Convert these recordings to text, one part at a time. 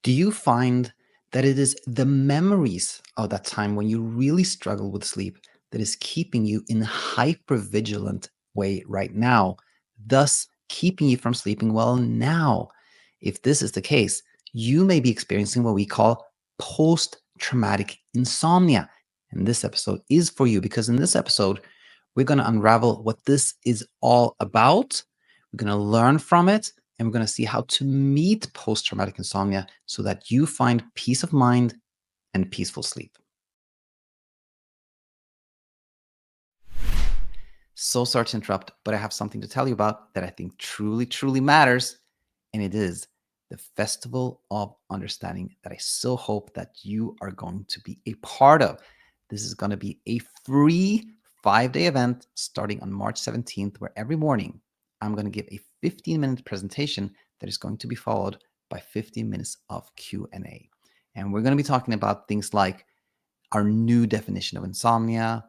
Do you find that it is the memories of that time when you really struggle with sleep that is keeping you in a hypervigilant way right now, thus keeping you from sleeping well now? If this is the case, you may be experiencing what we call post-traumatic insomnia. And this episode is for you because in this episode, we're going to unravel what this is all about. We're going to learn from it and we're going to see how to meet post traumatic insomnia so that you find peace of mind and peaceful sleep. So sorry to interrupt, but I have something to tell you about that I think truly, truly matters. And it is the Festival of Understanding that I so hope that you are going to be a part of. This is going to be a free 5-day event starting on March 17th, where every morning I'm going to give a 15-minute presentation that is going to be followed by 15 minutes of Q&A. And we're going to be talking about things like our new definition of insomnia,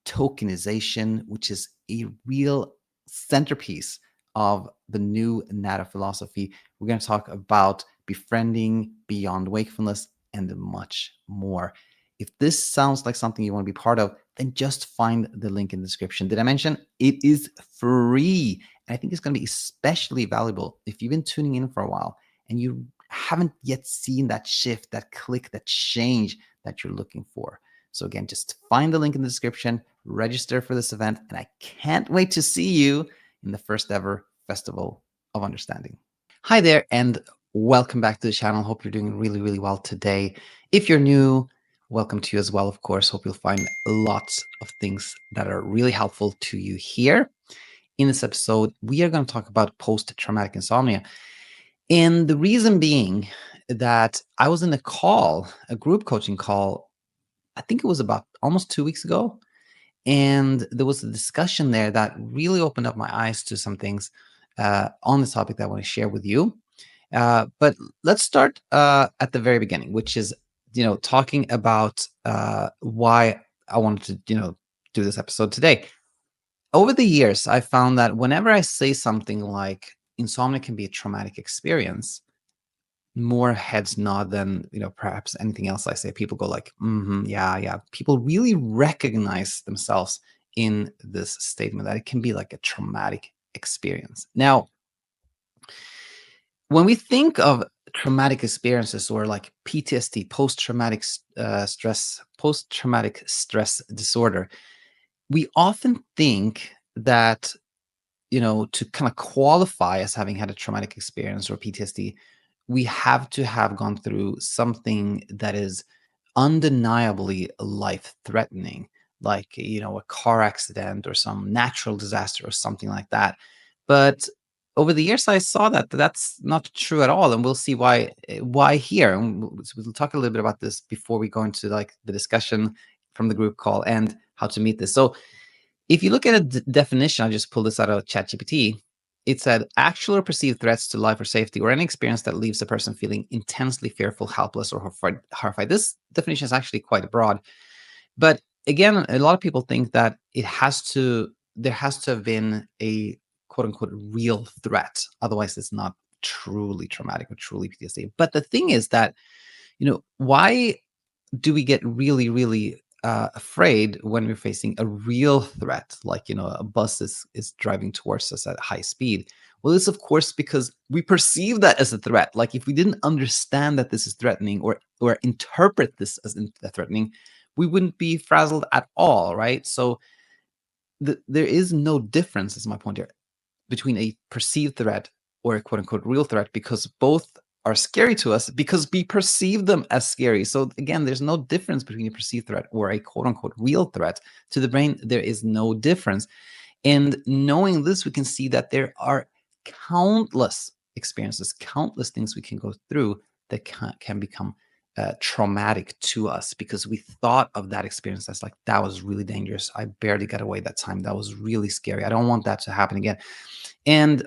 tokenization, which is a real centerpiece of the new NATA philosophy. We're going to talk about befriending beyond wakefulness and much more. If this sounds like something you want to be part of, then just find the link in the description. Did I mention it is free? And I think it's going to be especially valuable if you've been tuning in for a while and you haven't yet seen that shift, that click, that change that you're looking for. So again, just find the link in the description, register for this event, and I can't wait to see you in the first ever Festival of Understanding. Hi there, and welcome back to the channel. Hope you're doing really, really well today. If you're new, welcome to you as well, of course. Hope you'll find lots of things that are really helpful to you here. In this episode, we are going to talk about post-traumatic insomnia. And the reason being that I was in a group coaching call, I think it was about almost 2 weeks ago. And there was a discussion there that really opened up my eyes to some things on this topic that I want to share with you. But let's start at the very beginning, which is, talking about why I wanted to, do this episode today. Over the years, I found that whenever I say something like insomnia can be a traumatic experience, more heads nod than perhaps anything else I say. People go like, yeah, yeah. People really recognize themselves in this statement that it can be like a traumatic experience. Now, when we think of traumatic experiences or like PTSD, post-traumatic stress disorder, we often think that to kind of qualify as having had a traumatic experience or PTSD, we have to have gone through something that is undeniably life-threatening, like, a car accident or some natural disaster or something like that. But over the years, I saw that that's not true at all, and we'll see why here. And we'll talk a little bit about this before we go into like the discussion from the group call and how to meet this. So if you look at a definition, I just pulled this out of ChatGPT. It said actual or perceived threats to life or safety, or any experience that leaves a person feeling intensely fearful, helpless, or horrified. This definition is actually quite broad. But again, a lot of people think that there has to have been a quote unquote real threat. Otherwise, it's not truly traumatic or truly PTSD. But the thing is that, why do we get really, really afraid when we're facing a real threat, like a bus is driving towards us at high speed? Well, it's of course because we perceive that as a threat. Like if we didn't understand that this is threatening or interpret this as threatening, we wouldn't be frazzled at all, right? So there is no difference, is my point here, between a perceived threat or a quote unquote real threat, because both are scary to us because we perceive them as scary. So again, there's no difference between a perceived threat or a quote unquote real threat. To the brain, there is no difference. And knowing this, we can see that there are countless experiences, countless things we can go through that can become traumatic to us because we thought of that experience as like, that was really dangerous. I barely got away that time. That was really scary. I don't want that to happen again. And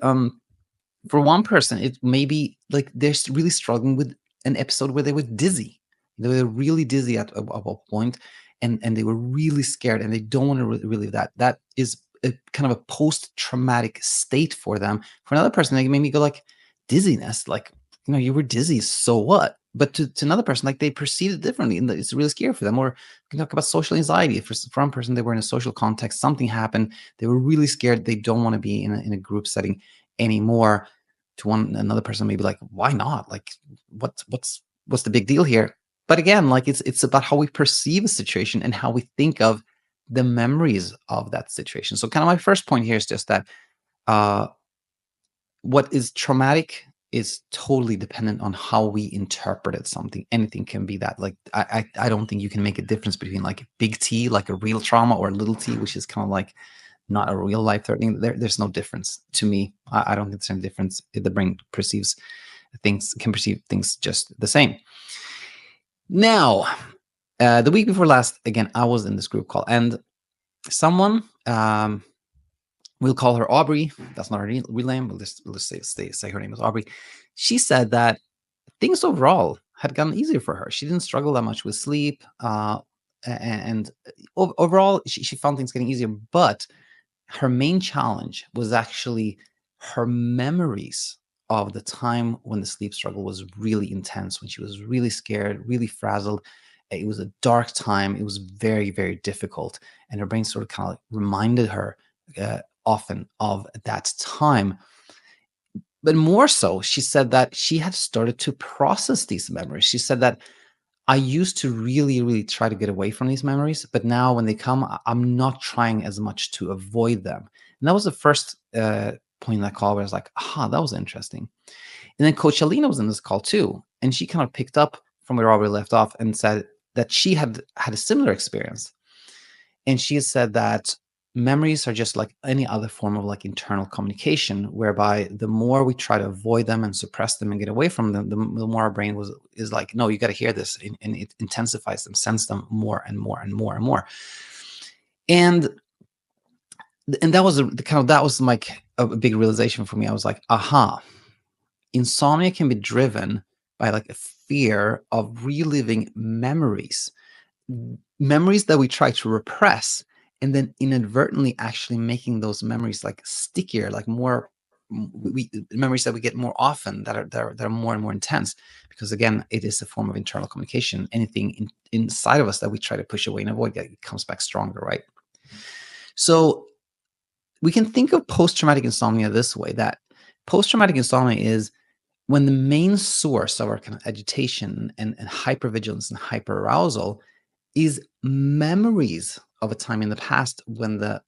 for one person, it may be like they're really struggling with an episode where they were dizzy. They were really dizzy at a point, and they were really scared, and they don't want to relive that. That is a kind of a post-traumatic state for them. For another person, they maybe go like, dizziness, like, you were dizzy, so what? but to another person, like they perceive it differently, and it's really scary for them. Or we can talk about social anxiety. For one person, they were in a social context, something happened, they were really scared, they don't want to be in a group setting anymore. To another person, maybe like, why not? Like, what's the big deal here? But again, like it's about how we perceive a situation and how we think of the memories of that situation. So kind of my first point here is just that uh, what is traumatic is totally dependent on how we interpreted something. Anything can be that. Like I don't think you can make a difference between like big T, like a real trauma, or little T, which is kind of like not a real life threatening. There's no difference to me. I don't think there's any difference. The brain perceives things, can perceive things just the same. Now, the week before last, again, I was in this group call, and someone, we'll call her Aubrey. That's not her real name. We'll just say her name is Aubrey. She said that things overall had gotten easier for her. She didn't struggle that much with sleep, and overall, she found things getting easier. But her main challenge was actually her memories of the time when the sleep struggle was really intense, when she was really scared, really frazzled. It was a dark time. It was very, very difficult. And her brain sort of kind of reminded her often of that time. But more so, she said that she had started to process these memories. She said that I used to really, really try to get away from these memories, but now when they come, I'm not trying as much to avoid them. And that was the first point in that call where I was like, aha, that was interesting. And then Coach Alina was in this call too. And she kind of picked up from where Aubrey left off and said that she had had a similar experience. And she has said that memories are just like any other form of like internal communication, whereby the more we try to avoid them and suppress them and get away from them, the more our brain is like, no, you got to hear this, and it intensifies them, sense them more and more and more and more. And that was that was like a big realization for me. I was like, aha, insomnia can be driven by like a fear of reliving memories that we try to repress, and then inadvertently actually making those memories like stickier, like more memories that we get more often, that are more and more intense, because again, it is a form of internal communication. Anything inside of us that we try to push away and avoid, it comes back stronger, right? So we can think of post-traumatic insomnia this way, that post-traumatic insomnia is when the main source of our kind of agitation and hypervigilance and hyperarousal is memories of a time in the past when the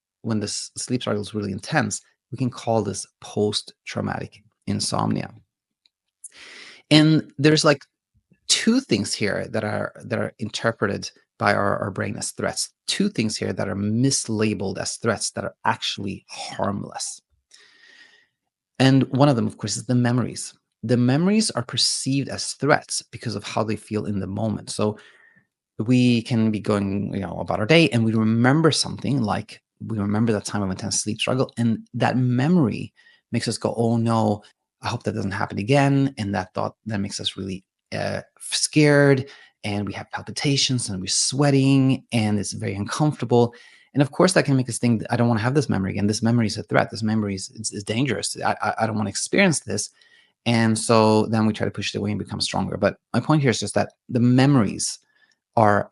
sleep struggle is really intense. We can call this post-traumatic insomnia. And there's like two things here that are interpreted by our brain as threats. Two things here that are mislabeled as threats that are actually harmless. And one of them, of course, is the memories. The memories are perceived as threats because of how they feel in the moment. So we can be going, about our day, and we remember something, like we remember that time of intense sleep struggle, and that memory makes us go, "Oh no, I hope that doesn't happen again." And that thought that makes us really scared, and we have palpitations, and we're sweating, and it's very uncomfortable. And of course, that can make us think, "I don't want to have this memory again. This memory is a threat. This memory is dangerous. I don't want to experience this." And so then we try to push it away and become stronger. But my point here is just that the memories are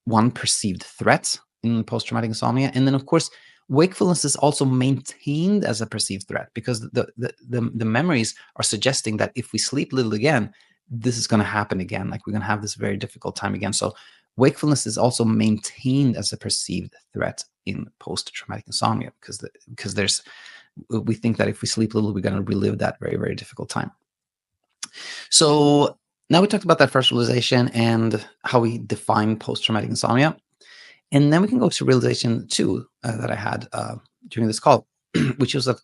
one perceived threat in post-traumatic insomnia. And then, of course, wakefulness is also maintained as a perceived threat, because the memories are suggesting that if we sleep little again, this is going to happen again. Like, we're going to have this very difficult time again. So wakefulness is also maintained as a perceived threat in post-traumatic insomnia, because we think that if we sleep little, we're going to relive that very, very difficult time. So now we talked about that first realization and how we define post-traumatic insomnia. And then we can go to realization two that I had during this call, which was that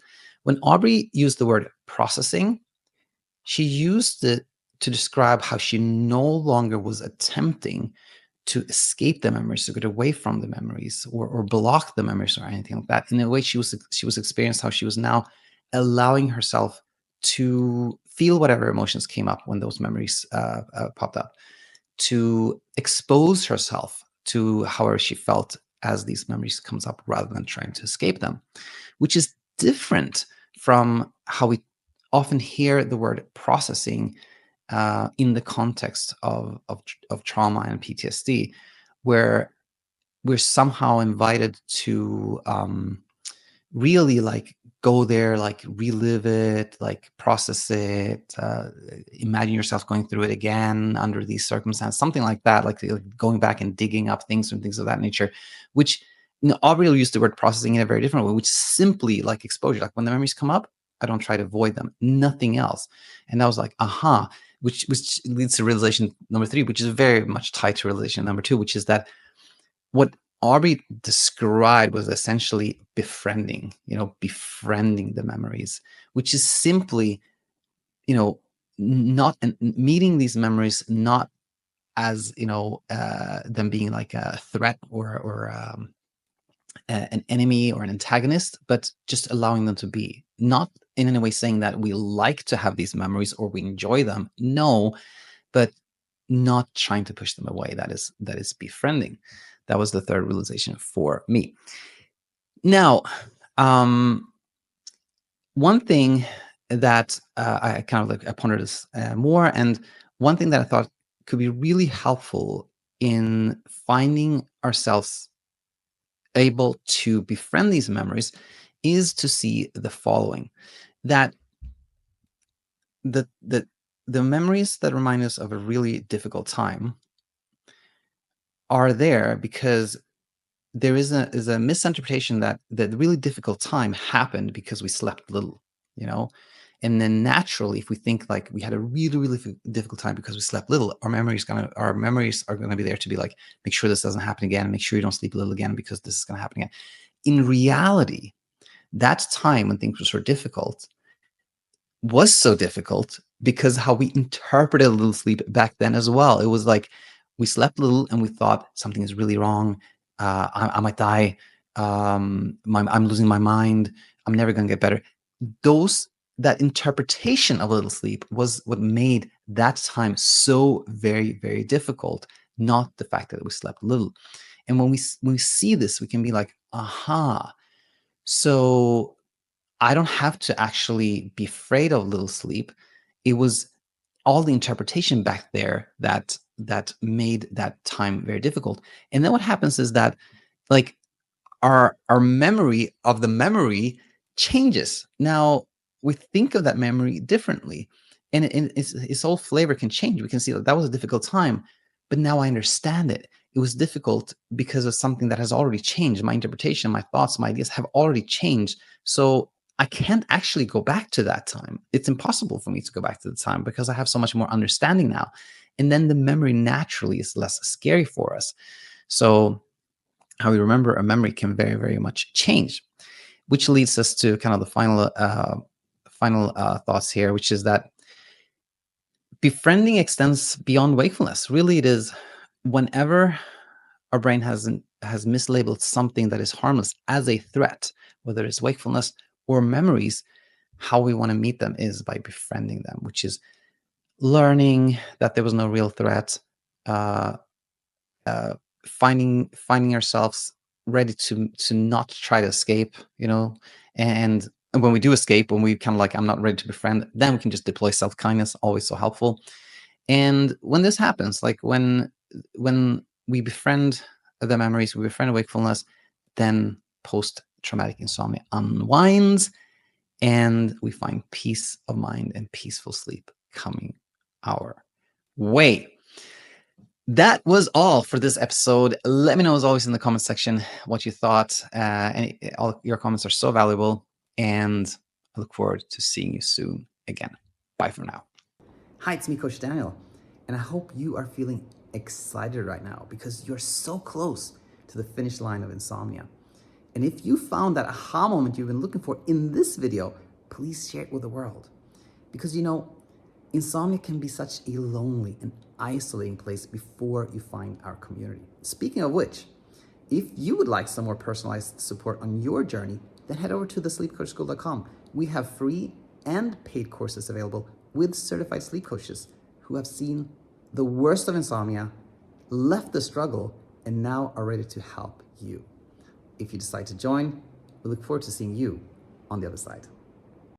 when Aubrey used the word processing, she used it to describe how she no longer was attempting to escape the memories, to get away from the memories, or block the memories or anything like that. In a way, she was experienced how she was now allowing herself to feel whatever emotions came up when those memories popped up, to expose herself to however she felt as these memories comes up, rather than trying to escape them, which is different from how we often hear the word processing in the context of trauma and PTSD, where we're somehow invited to really like go there, like relive it, like process it, imagine yourself going through it again under these circumstances, something like that, like going back and digging up things and things of that nature, which, Aubrey will use the word processing in a very different way, which is simply like exposure. Like when the memories come up, I don't try to avoid them, nothing else. And I was like, aha, which leads to realization number 3, which is very much tied to realization number 2, which is that what Aubrey described was essentially befriending, befriending the memories, which is simply, not meeting these memories, not as, them being like a threat or an enemy or an antagonist, but just allowing them to be. Not in any way saying that we like to have these memories or we enjoy them. No, but not trying to push them away. That is befriending. That was the third realization for me. Now, one thing that I kind of like I pondered this more, and one thing that I thought could be really helpful in finding ourselves able to befriend these memories is to see the following: that the memories that remind us of a really difficult time are there because there is a misinterpretation that the really difficult time happened because we slept little, and then naturally, if we think like we had a really, really difficult time because we slept little, our memories are gonna be there to be like, make sure this doesn't happen again, make sure you don't sleep little again because this is gonna happen again. In reality, that time when things were so difficult was so difficult because how we interpreted little sleep back then as well. It was like we slept little and we thought something is really wrong. I might die. I'm losing my mind. I'm never going to get better. That interpretation of little sleep was what made that time so very, very difficult, not the fact that we slept little. And when we see this, we can be like, aha, so I don't have to actually be afraid of little sleep. It was all the interpretation back there that made that time very difficult. And then what happens is that, like, our memory of the memory changes. Now we think of that memory differently, and its whole flavor can change. We can see that was a difficult time, but now I understand it. It was difficult because of something that has already changed. My interpretation, my thoughts, my ideas have already changed. So I can't actually go back to that time. It's impossible for me to go back to the time because I have so much more understanding now. And then the memory naturally is less scary for us. So how we remember a memory can very, very much change, which leads us to kind of the final thoughts here, which is that befriending extends beyond wakefulness. Really, it is whenever our brain has mislabeled something that is harmless as a threat, whether it's wakefulness or memories, how we want to meet them is by befriending them, which is learning that there was no real threat, uh, finding ourselves ready to not try to escape, and when we do escape, when we kind of like, I'm not ready to befriend, then we can just deploy self-kindness, always so helpful. And when this happens, like when we befriend the memories, we befriend wakefulness, then post-traumatic insomnia unwinds, and we find peace of mind and peaceful sleep coming our way. That was all for this episode. Let me know, as always, in the comment section what you thought. All your comments are so valuable, and I look forward to seeing you soon again. Bye for now. Hi, it's me, Coach Daniel, and I hope you are feeling excited right now because you're so close to the finish line of insomnia. And if you found that aha moment you've been looking for in this video, please share it with the world. Because insomnia can be such a lonely and isolating place before you find our community. Speaking of which, if you would like some more personalized support on your journey, then head over to thesleepcoachschool.com. We have free and paid courses available with certified sleep coaches who have seen the worst of insomnia, left the struggle, and now are ready to help you. If you decide to join, we look forward to seeing you on the other side.